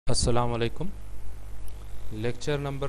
Assalamu alaikum. Lecture number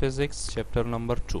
physics chapter number 2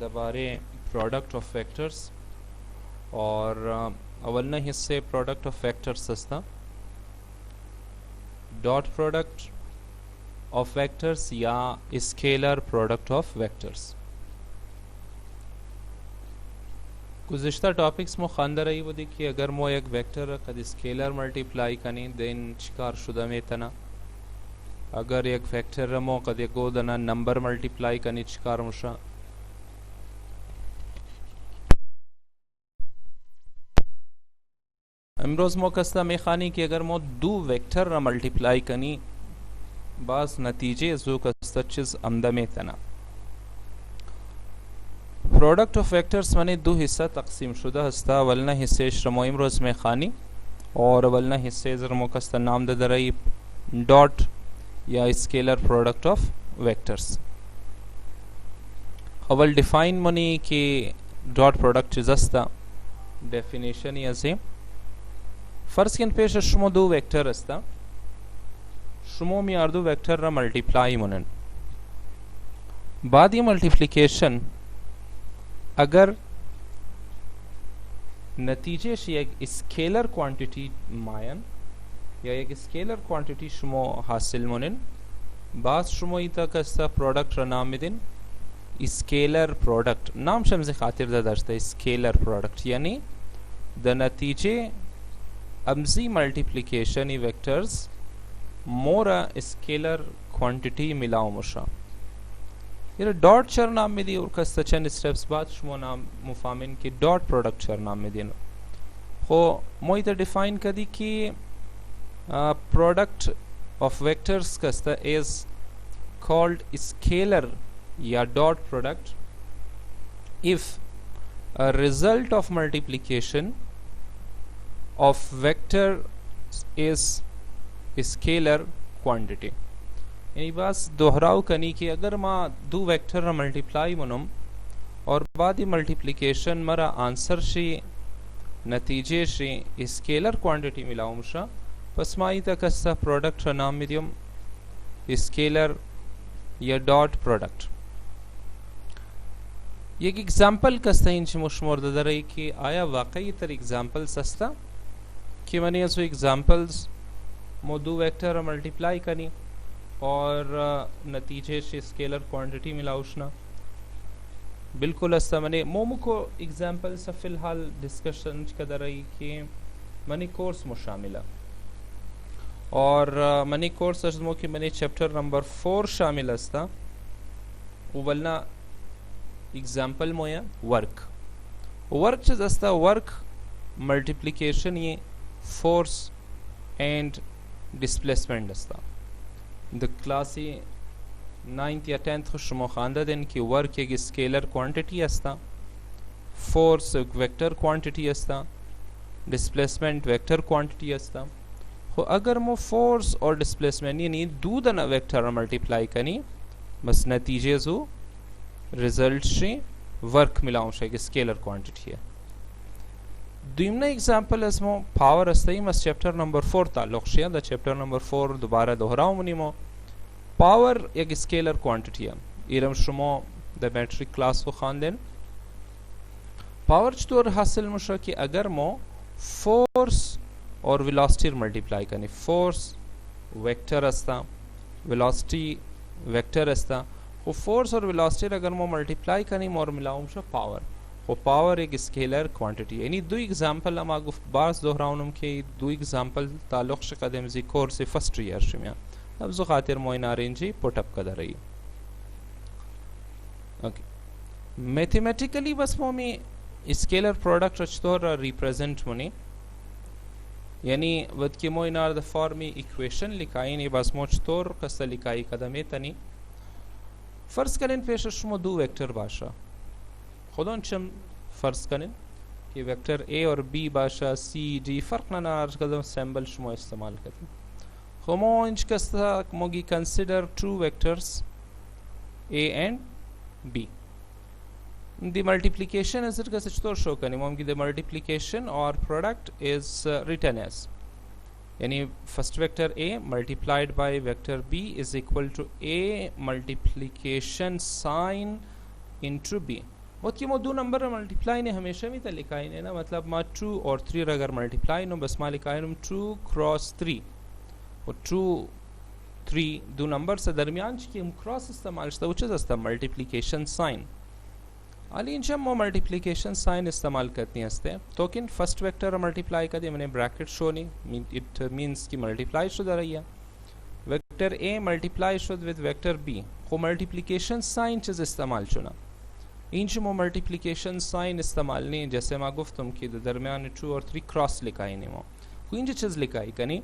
दबारे product of vectors और अवल ना हिस्से product of vectors असता dot product of vectors या scalar product of vectors गुज़िश्ता topics में खानदा रही वो देखिए अगर मो एक वेक्टर कद स्केलर मल्टीप्लाई कनी देन शिकार शुदा में तना अगर एक वेक्टर मो कद गो दना नंबर मल्टीप्लाई कनी शिकार मुशा इमरोज मो कस्ता में खानी कि अगर मो दो वेक्टर मल्टीप्लाई कनी बास नतीजे जो कस्ता चीज अमदा में तना प्रोडक्ट ऑफ वेक्टर्स माने दो हिस्सा तकसीम शुदा हस्ता वलना हिस्से श्रमो इमरोज में खानी और वलना हिस्से जरमो कस्ता नाम दे दरई डॉट या scalar product of vectors aval define money कि डॉट प्रोडक्ट जस्ता डेफिनेशन या से फर्स्ट किन पेश श्रमो दो वेक्टर हस्ता श्रमो में आर दो वेक्टर रा मल्टीप्लाई मनन बाद ये मल्टीप्लिकेशन अगर नतीजे से एक स्केलर क्वांटिटी मायन या एक स्केलर क्वांटिटी शुमो हासिल मुनिन बास शुमो इता कस्ता प्रोडक्ट रनामिदिन स्केलर प्रोडक्ट नाम शम्स खातिर दा दर्जता स्केलर प्रोडक्ट यानी द नतीजे अमजी मल्टीप्लिकेशन वेक्टर्स मोरा स्केलर क्वांटिटी मिलाओ मुशा ये डॉट चर नाम में दी और कस्ता चंद स्टेप्स बाद शुमो नाम मुफामिन की डॉट प्रोडक्ट चर नाम में देना हो मोई तो डिफाइन कर दी कि प्रोडक्ट ऑफ वेक्टर्स कस्ता इज कॉल्ड स्केलर या dot product if a result of multiplication of vector is scalar quantity यानी बस दोहराव कनी कि अगर माँ दो वेक्टर मल्टीप्लाई मनम और बाद ही मल्टीप्लिकेशन मरा आंसर से नतीजे से स्केलर क्वांटिटी मिलाऊं मुशा पस माई तक कस्ता प्रोडक्ट नाम मीडियम स्केलर या डॉट प्रोडक्ट एक एग्जांपल कस्ता इंच मुशमोर दरई कि आया वाकई तर एग्जांपल सस्ता कि मने सो एग्जांपल्स मो दो वेक्टर मल्टीप्लाई कनी और नतीजे से स्केलर क्वांटिटी मिलाउशना बिल्कुल अस्ता मने मोमो को एग्जांपल से फिलहाल डिस्कशन कदर रही कि मनी कोर्स में शामिल और मनी कोर्स अजमो कि मनी चैप्टर नंबर 4 शामिल अस्ता वलना एग्जांपल मोया वर्क वर्क चीज अस्ता वर्क मल्टीप्लिकेशन ये फोर्स एंड डिस्प्लेसमेंट अस्ता द क्लासी 9th या 10th खुशमो खानदा दिन की वर्क एक स्केलर क्वांटिटी अस्ता फोर्स एक वेक्टर क्वांटिटी अस्ता डिस्प्लेसमेंट वेक्टर क्वांटिटी अस्ता हो अगर मो फोर्स और डिस्प्लेसमेंट यानी दो दना वेक्टर मल्टीप्लाई कनी बस नतीजे जो रिजल्ट से वर्क मिलाऊं से स्केलर क्वांटिटी है दूसरा एग्जांपल इसमो पावर अस्ताई मस चैप्टर नंबर 4 ताल्लुक से द चैप्टर नंबर 4 दोबारा दोहराऊं मुनिमो पावर एक स्केलर क्वांटिटी है इरम शुमो द मैट्रिक क्लास को खानदेन पावर चतुर हासिल मुशा कि अगर मो फोर्स और वेलोसिटी मल्टीप्लाई करनी फोर्स वेक्टर अस्ता वेलोसिटी वेक्टर अस्ता वो फोर्स और वेलोसिटी अगर मो मल्टीप्लाई करनी मोर मिलाऊं मुशा पावर वो पावर एक स्केलर क्वांटिटी यानी दो एग्जांपल हम आगु बास दोहराउनम के दो एग्जांपल ताल्लुक से कदम जी कोर्स से फर्स्ट ईयर शिमिया अब जो खातिर मोइन आरेंजी पुट अप कर रही ओके मैथमेटिकली बस मो में स्केलर प्रोडक्ट रचतोर रिप्रेजेंट मुनी यानी वद के मोइन आर द फॉर्म इक्वेशन लिखाई ने बस मोचतोर कस्ता लिखाई कदम तनी फर्ज करें पेश शुमो दो वेक्टर भाषा खुदों चम फर्ज करें कि वेक्टर ए और बी बाशा सी डी फर्क ना कदम सैम्बल शुमो इस्तेमाल करते होमो इंच कस्ता मोगी consider two vectors A and B the multiplication is it चतुर शो करनी मॉम की the multiplication or product is written as यानी first vector a multiplied by vector b is equal to a multiplication sign into b बहुत की मो दो number multiply ने हमेशा भी तो लिखा ही ना मतलब मा 2 और 3 अगर मल्टीप्लाई नो बस मा लिखा है 2 क्रॉस 3 और 2 3 दो नंबर से दरमियान की हम क्रॉस इस्तेमाल करते हैं उच्च मल्टीप्लिकेशन साइन अली इंशा मो मल्टीप्लिकेशन साइन इस्तेमाल करती हैं तो किन फर्स्ट वेक्टर मल्टीप्लाई कर दिया मैंने ब्रैकेट शो नहीं इट मींस कि मल्टीप्लाई शुदा रही है वेक्टर ए मल्टीप्लाई शुद विद वेक्टर बी को मल्टीप्लिकेशन साइन चीज़ इस्तेमाल चुना इंच मो मल्टीप्लिकेशन साइन इस्तेमाल नहीं जैसे मैं गुफ्तम की दरमियान 2 और 3 क्रॉस लिखाई नहीं मो को इंच चीज़ लिखाई कनी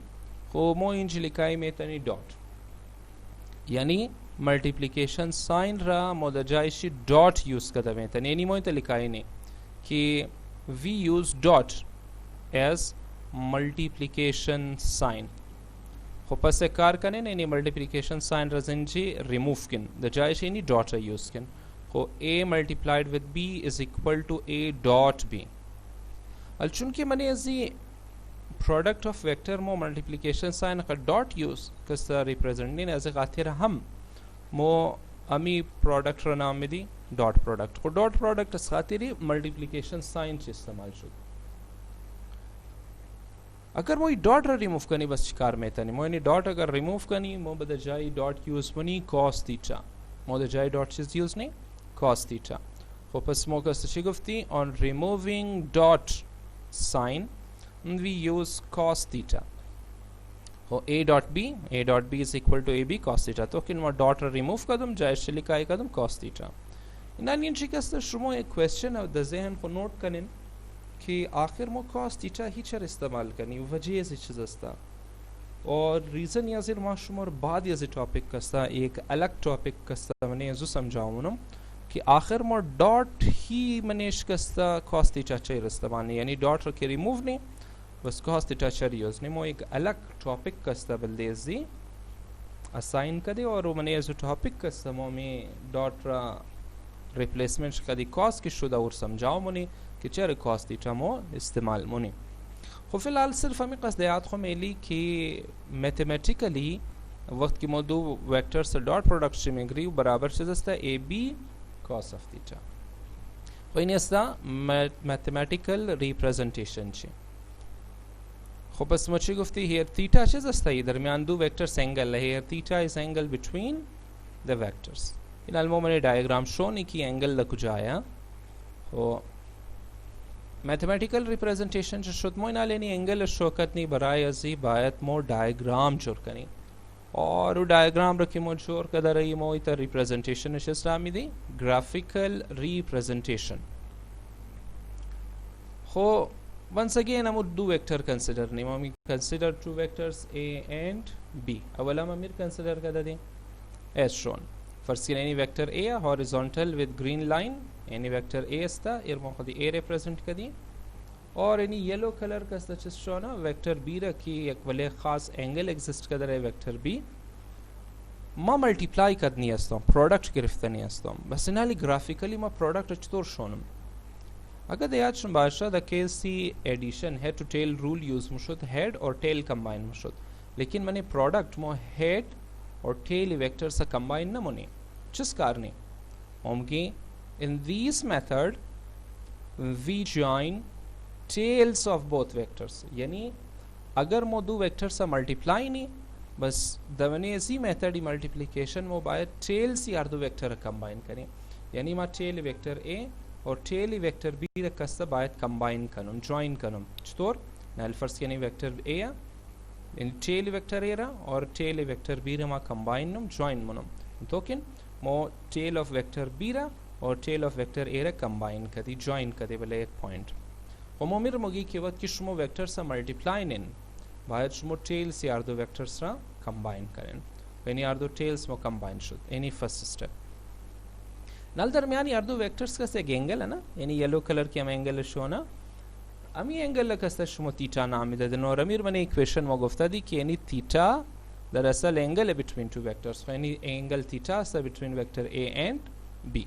को मो इंच लिखाई में तनी डॉट यानी मल्टीप्लिकेशन साइन रहा मोदजाइशी डॉट यूज कर दे तनी यानी मोई तो लिखाई नहीं कि we use dot as multiplication sign हो पस से कार कने नहीं मल्टीप्लिकेशन साइन रजनजी रिमूव किन दजाइशी नहीं डॉट यूज किन को a multiplied with b is equal to a dot b al chunki mane as the product of vector mo multiplication sign ka dot use kasta representing as a khatir hum mo ami product ra naam में दी dot product को dot product as khatiri multiplication sign च इस्तेमाल शुद अगर मोई dot remove करनी बस शिकार में तनी मोई डॉट अगर रिमूव करनी मो बद जाई dot use money cos theta मो द जाई डॉट चीज यूज नहीं cos theta. Focus smokers shigufti on removing dot sign we use cos theta. So a dot b is equal to ab cos theta. तो किन वो dot remove कदम जायश लिखाई कदम cos theta. इन्हें निश्चित कस्तर शुरू एक question है दज़ेहन को note करें कि आखिर मो cos theta ही चर इस्तेमाल करनी वजह से चीज़ और रीज़न या ज़िर माशूमर बाद या ज़िर टॉपिक कस्ता एक अलग टॉपिक कस्ता मैंने जो समझाऊँ ना कि आखिर मो डॉट ही मनेश कस्ता cos थीटा चाहिए इस्तेमाल यानी डॉट रखे रिमूव नहीं बस cos थीटा चाहिए यूज़ नहीं मो एक अलग टॉपिक कस्ता बल्देज़ दी असाइन कर दे और वो मने जो टॉपिक कस्ता मो में डॉट रा रिप्लेसमेंट कर दी cos की शुदा और समझाओ मुनी कि चेहरे cos थीटा मो इस्तेमाल मुनी खो फिलहाल सिर्फ हमें कसदियात को मिली कि मैथमेटिकली वक्त की मौजू वेक्टर से डॉट प्रोडक्ट से में गरी बराबर से दस्ता A B cos of theta हो इन ऐसा मैथमेटिकल रिप्रेजेंटेशन चे खो बस मुझे गुफ्ती here theta चे दस्ता ये दरमियान दो वेक्टर्स एंगल है here theta is angle between the vectors इन अलमो मैंने डायग्राम शो नहीं की एंगल लग जाया हो मैथमेटिकल रिप्रेजेंटेशन जो शुद्ध मोइना लेनी एंगल शोकत नहीं बराए अजी बायत मो डायग्राम जोर करें और वो डायग्राम रखी मो जोर कदर रही मो इतर रिप्रेजेंटेशन इस्लामी दी ग्राफिकल रिप्रेजेंटेशन हो once again हम दो वेक्टर कंसीडर नहीं हम consider two vectors a and b अवला हम कंसीडर कदर दें as shown first any vector a horizontal with green line any vector a sta irmo khadi a represent kadi और any yellow color का सच show ना vector b रखी एक वाले खास एंगल एग्जिस्ट कर रहे वेक्टर b मां मल्टीप्लाई करनी है तो प्रोडक्ट गिरफ्तानी है तो बस इनाली ग्राफिकली मां प्रोडक्ट अच्छोर शोनम अगर दयाच बादशाह द केस सी addition head to tail rule use मुशुद हेड और टेल कंबाइन मुशुद लेकिन मैंने प्रोडक्ट मो हेड और टेल वेक्टर से कंबाइन न मुने जिस कारणे हम की in this method we join tails of both vectors यानी अगर मो दो वेक्टर से मल्टीप्लाई नहीं बस दवने ऐसी मेथड मल्टीप्लिकेशन मो बाय टेल्स यार दो वेक्टर कंबाइन करें यानी मा टेल वेक्टर a और टेल वेक्टर b रकस्ता बाय कंबाइन करूं जॉइन करूं चतुर नल फर्स्ट यानी वेक्टर a यानी टेल वेक्टर a रा और टेल वेक्टर b रा मा कंबाइन नुम जॉइन मनम तो किन मो टेल ऑफ वेक्टर b रा और टेल ऑफ वेक्टर ए रे कंबाइन कर दी जॉइन कर दे वाले एक पॉइंट होमोमिर मोगी के वक्त कि शुमो वेक्टर से मल्टीप्लाई इन बाहर शुमो टेल्स यार दो वेक्टर्स रा कंबाइन करें यानी यार दो टेल्स मो कंबाइन शुद एनी फर्स्ट स्टेप नल दरमियान यार दो वेक्टर्स का से एंगल है ना यानी येलो कलर की हम एंगल शो ना अमी एंगल लकस्ता शुमो थीटा नाम दे देनो और अमीर मैंने इक्वेशन में गुफ्ता दी कि यानी थीटा दरअसल एंगल है बिटवीन टू वेक्टर्स यानी एंगल थीटा से between vector A and B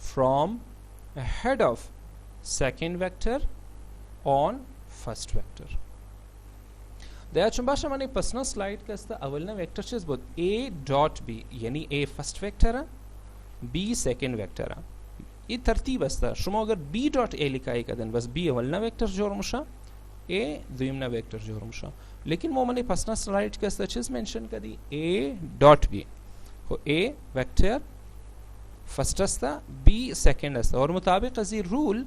from ahead of second vector on first vector दया चुंबाशा माने पसना स्लाइड का इस्ता अवलना वेक्टर चीज बहुत A डॉट B यानी A फर्स्ट वेक्टर है B सेकंड वेक्टर है ये तरतीब अस्ता शुमा अगर B डॉट A लिखाई का दिन बस B अवलना वेक्टर जोर मुशा A द्विमना वेक्टर जोर मुशा लेकिन वो माने पसना स्लाइड का इस्ता चीज मेंशन कर दी A डॉट B को A वेक्टर फर्स्ट अस्ता B सेकंड अस्ता और मुताबिक अजी rule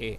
A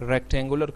rectangular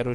arrow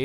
a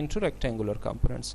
into rectangular components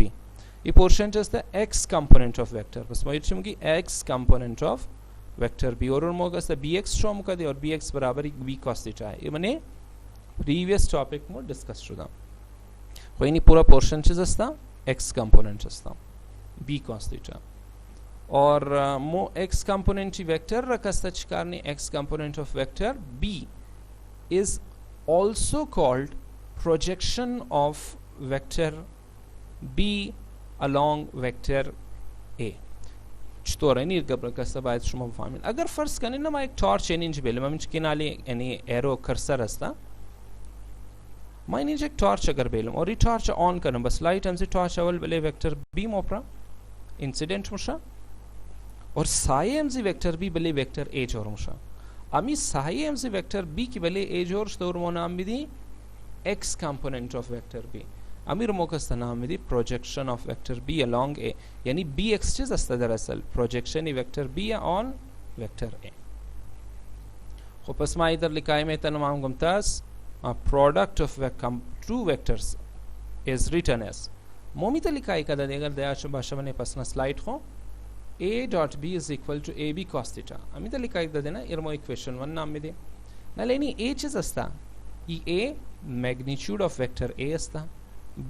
b ये portion just the x component of vector बस मो ये की x component of vector b और मो का bx शो मो कदे और bx बराबर b cos थीटा है ये माने previous topic में डिस्कस शुदा कोई नहीं पूरा पोर्शन चीज अस्ता x कंपोनेंट अस्ता b cos थीटा और मो x कंपोनेंट ची वेक्टर रखस्ता चिकारने x component of vector b is also called projection of vector b along vector a चतोर है नहीं कब रखस्ता बायत शुमा बफामिल अगर फर्ज करें ना मैं एक टॉर्च एनिंज बेले मैं किनाले यानी एरो कर्सर अस्ता मैं नीचे एक टॉर्च अगर बेलूं और ये टॉर्च ऑन करूं बस लाइट हमसे टॉर्च अवल बेले वेक्टर बी मोपरा इंसिडेंट मुशा और साये हमसे वेक्टर बी बेले वेक्टर ए जोर मुशा अमी साये हमसे वेक्टर बी की बेले ए जोर स्टोर मो नाम भी दी x component of vector B अमीर मोकस्ता नाम भी दी projection of vector B along A यानी बी एक्स चीज अस्ता दरअसल प्रोजेक्शन ही vector B on vector A खो पस मा इधर लिखाई में तनमाम गुमतास a product of two vectors is written as मोमी तो लिखा है कदा देगर दया भाषा में पसना स्लाइड हो a dot b is equal to ab cos theta अमी तो लिखा है देना इरमो इक्वेशन 1 नाम में दे ना लेनी a चीज अस्ता ई a magnitude of vector a अस्ता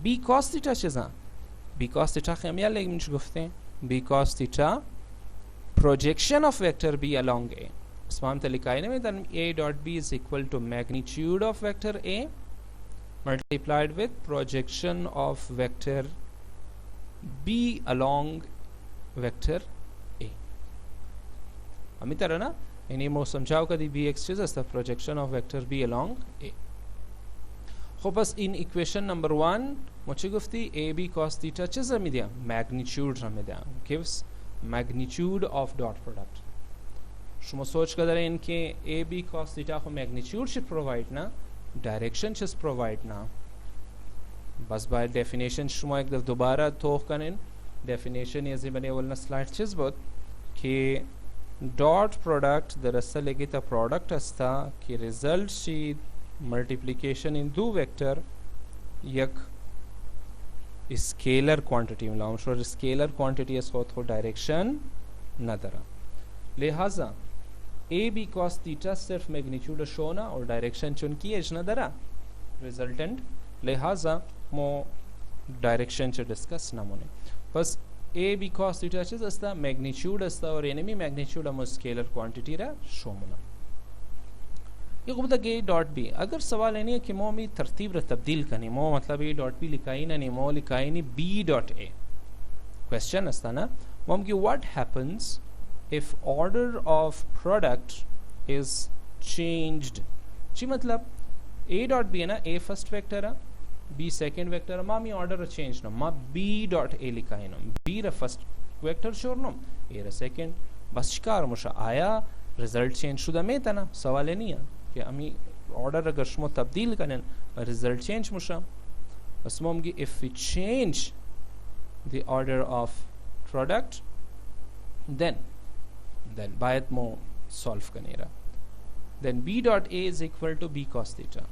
b cos theta चीज़ा b cos theta खैमिया लेकिन मुझे गुफ्ते हैं b cos theta projection of vector b along a स्माम तलिकाई ने then a dot b is equal to magnitude of vector a multiplied with projection of vector b along vector a अमी तरह ना इन्हीं मो समझाओ कदी b x cheese अस्ता projection of vector b along a खो बस इन इक्वेशन नंबर 1 मुझे गुफ्ती a b cos theta चीज़ हमें दिया magnitude हमें दिया gives magnitude of dot product शुमा सोच कर दरे इनके a b cos theta को मैग्नीट्यूड शिट प्रोवाइड ना डायरेक्शन शिट प्रोवाइड ना बस बाय डेफिनेशन शुमा एक दफ़ दोबारा तोख करें डेफिनेशन ये बने वाला स्लाइड चिज बहुत कि डॉट प्रोडक्ट दरअसल एक इतना प्रोडक्ट अस्ता कि रिजल्ट शी मल्टीप्लिकेशन इन दो वेक्टर यक स्केलर क्वांटिटी में लाऊं और स्केलर क्वांटिटी इसको तो डायरेक्शन न दरा लिहाजा ए बी कॉस थीटा सिर्फ मैग्नीट्यूड शोना और डायरेक्शन चुन की एज न दरा रिजल्टेंट लिहाजा मो डायरेक्शन च डिस्कस नमूने बस ए बी कॉस थीटा चीज अस्ता मैग्नीट्यूड अस्ता और एनिमी मैग्नीट्यूड हम स्केलर क्वांटिटी रा शोमुना ये गुब्ता ए डॉट बी अगर सवाल है नहीं कि मो मी तरतीब रा तब्दील करनी मो मतलब ए डॉट बी लिखाई ना नहीं मो लिखाई नहीं बी डॉट ए क्वेश्चन अस्ता ना मो की what happens if order of product is changed ची मतलब a dot b है ना a first vector है b second vector है मामी order change ना मा b dot a लिखा है ना b रा first vector शोर ना a रा second बस शिकार मुशा आया result change शुदा में था ना सवाल है नहीं है कि अमी order agar shmo tabdil kanen result change musha bas momgi if we change the order of product then bayat mo solve kanera then b dot a is equal to b cos theta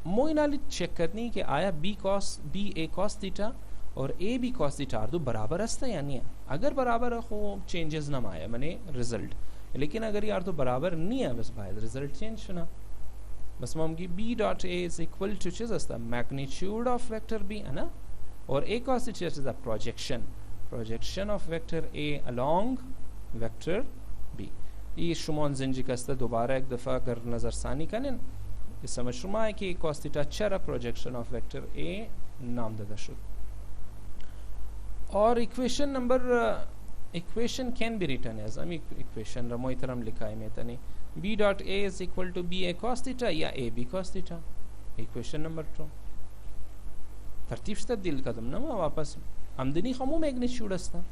mo inali check करनी कि आया b a cos theta और a b cos theta आर दो बराबर असता या नहीं अगर बराबर हो चेंजेस ना आया माने रिजल्ट लेकिन अगर यार तो बराबर नहीं है बस बाय रिजल्ट चेंज होना बस momgi b dot a is equal to चीज असता magnitude of vector b है ना और a cos theta is the projection of vector a along vector b ये शुमोन जिंजी कस्ता दोबारा एक दफा अगर नजरसानी करें इस समझ शुमा है कि cos theta चरा प्रोजेक्शन ऑफ वेक्टर a नाम ददा शुद और equation can be written as equation रमो इतरम लिखा है में तने b dot a is equal to b a cos theta या a b cos theta equation number 2 तरतीब तब्दील कदम ना वापस आमदनी खमो मैग्नीट्यूड अस्ता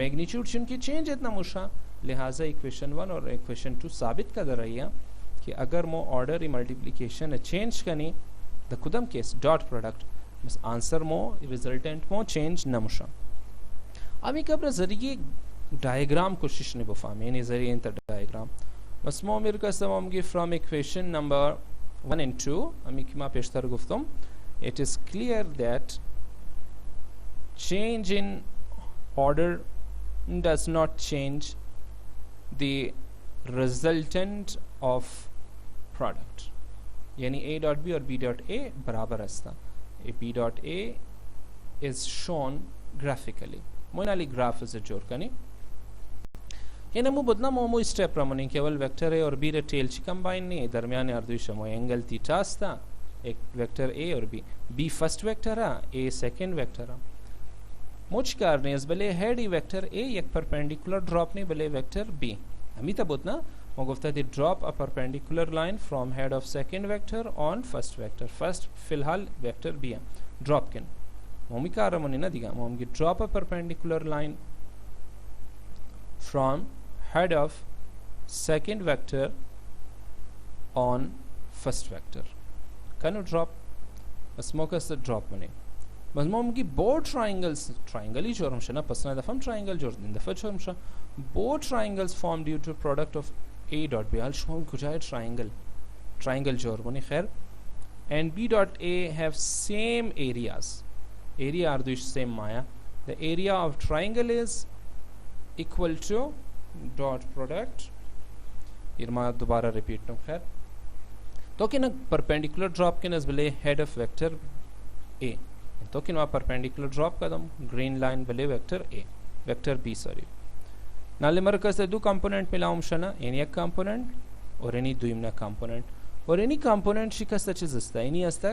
मैग्नीट्यूड चुनके चेंज इतना मुशा लिहाजा इक्वेशन 1 और इक्वेशन 2 साबित कर रही है कि अगर मो ऑर्डर मल्टीप्लिकेशन चेंज कनी द कुदम केस डॉट प्रोडक्ट बस आंसर मो रिजल्टेंट मो चेंज न मुशा अभी कब्र जरिए डायग्राम कोशिश ने बफामे ने जरिए इंटर डायग्राम बस मो मेरे का समम की फ्रॉम इक्वेशन नंबर 1 and 2 अमी keema पेशतर गुफ्तम it is clear that change in order does not change the resultant of product यानी a dot b और b dot a बराबर असता b dot a is shown graphically Monali graph से जोड़ कनी यानी मु बदना मो स्टेप रमनी केवल वेक्टर a और b रे टेल ची कंबाइन नहीं दरमियान अर्धविश मो एंगल थीटा असता एक वेक्टर a और b first vector a second vector मुझ कारने इस बले हेड ई वेक्टर a एक परपेंडिकुलर ड्रॉप नहीं बले वेक्टर b हमी तब उतना मुगफ्ता दी drop a perpendicular line from head of second vector on first vector first फिलहाल वेक्टर b ड्रॉप किन मोमी कारमोनी ना दिगा मोम की drop a perpendicular line from head of second vector on first vector कनो ड्रॉप बस मोकस ड्रॉप मने बस मोम की बोथ ट्रायंगल ही जोरम शना पसना दफम ट्रायंगल जोर दिन दफा जोरम शा both triangles formed due to product of a dot b al shom kujay triangle jor boni khair and b dot a have same area are the same maya the area of triangle is equal to dot product irma dobara repeat no khair to kin perpendicular drop kin as bele head of vector a to kin wa perpendicular drop kadam green line bele vector a vector b sorry नाले मरकज दो component मिलाऊं शना any एक component और any दुइमना component और any component शिकस्त चीज असता any असता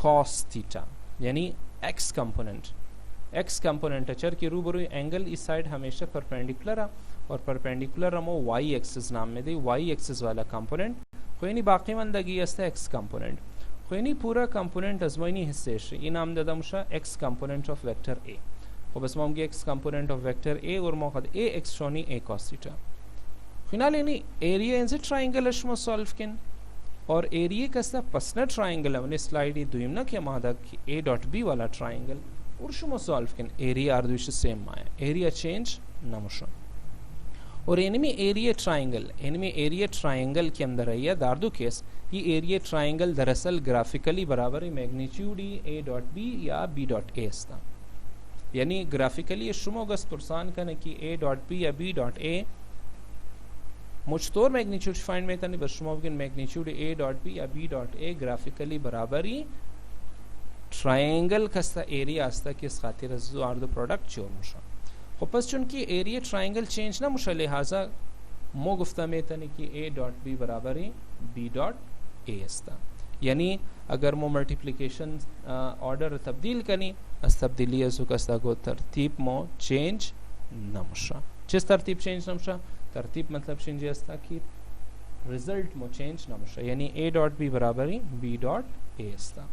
cos theta यानी x कंपोनेंट चर के रूबरू एंगल इस साइड हमेशा परपेंडिकुलर और परपेंडिकुलर हमो y एक्सिस नाम में दे y एक्सिस वाला कंपोनेंट कोई नहीं बाकी मंदगी असता x कंपोनेंट कोई नहीं पूरा कंपोनेंट अजमोनी हिस्से से नाम ददमशा x component of vector a और बस मोम की x component of vector a और मोखद a x शोनी a cos theta finale knee area in से ट्रायंगल अशमो सॉल्व किन और एरिया कस्ता पसना ट्रायंगल हमने स्लाइड ही दुइम ना किया मादा कि a डॉट b वाला ट्रायंगल और शमो सॉल्व किन एरिया आर्दविश सेम माया एरिया चेंज नमशो और एनिमी एरिया ट्रायंगल के अंदर है दार्दो केस ये एरिया ट्रायंगल दरअसल ग्राफिकली बराबर है magnitude he a dot b या b डॉट a था यानी ग्राफिकली ये शुमोगस पुरसान कने कि a डॉट b या b डॉट a मुझतोर मैग्नीट्यूड फाइंड में तने बस शुमोगन मैग्नीट्यूड a डॉट b या b डॉट a ग्राफिकली बराबर ही ट्रायंगल कस्ता एरिया आस्ता के इस खातिर जो आर द प्रोडक्ट जोर मुशा खपस चुनकी एरिया ट्रायंगल चेंज ना मुशा लिहाजा मो गुफ्ता में तने कि a डॉट b बराबर ही b डॉट a आस्ता यानी अगर मो मल्टीप्लिकेशन ऑर्डर तब्दील कनी अस तब्दीली कस्ता को तरतीब मो चेंज नमशा जिस तरतीब चेंज नमशा तरतीब मतलब चेंज अस्ता कि रिजल्ट मो चेंज नमशा यानी a डॉट b बराबर ही b डॉट a अस्ता